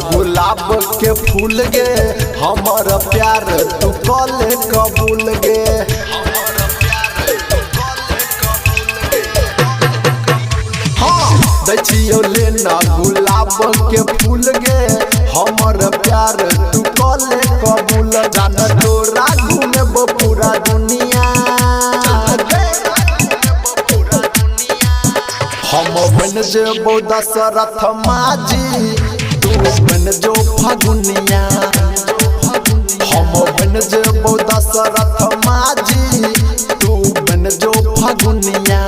गुलाब के फूल गे हमर प्यार तू कले कबूल गे। हाँ दैछियो लेना गुलाब के फूल गे हमर प्यार तू कले कबूल। जान तोरा घूमे पूरा दुनिया हम बन जेबो दशरथ माझी तू बन जो फगुनिया। हम बन जेबो दशरथ माझी तू बन जो फगुनिया।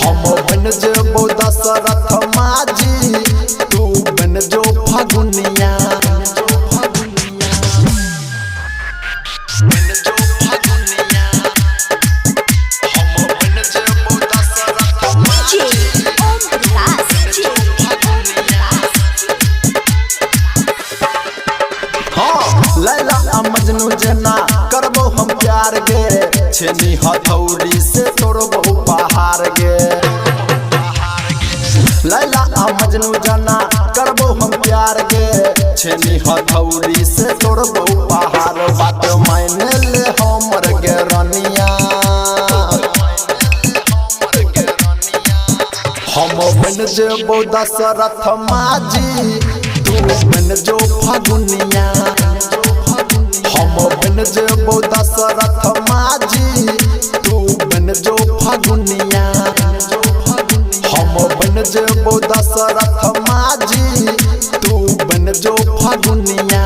हम बन जेबो दशरथ माझी तू बन जो फगुनिया। लैला मजनू जना करबो हम प्यार गे छेनी हथौड़ी से तोड़बो पहाड़ गे। लैला मजनू जना करबो हम प्यार गे छेनी हथौड़ी से तोड़बो पहाड़। बात मायने ले हमर गे रनिया हम बन जेबो दशरथ माझी तू बन जो फगुनिया। हम बन जेबो दशरथ माझी तू बन जो फगुनिया। हम बन जेबो दशरथ माझी तू बन जो फगुनिया।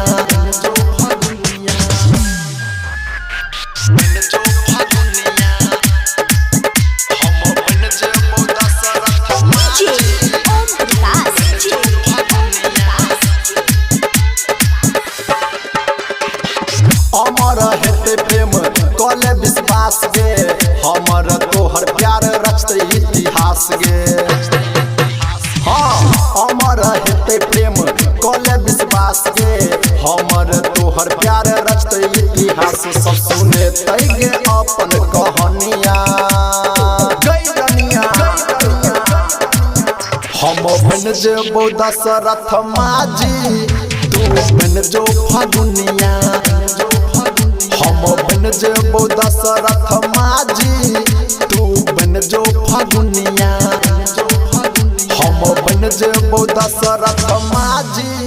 अमर हेते प्रेम कले विश्वास गे हमर तोहर प्यार रचते इतिहास गे। हाँ अमर हेते प्रेम कले विश्वास गे हमर तोहर प्यार रचते इतिहास। सब सुने तैगे अपन कहानिया हम बन जेबो दशरथ माझी तू बन जो फगुनिया। हम बन जेबो दशरथ माझी तू बन जो फगुनिया। हम बन जेबो दशरथ माझी।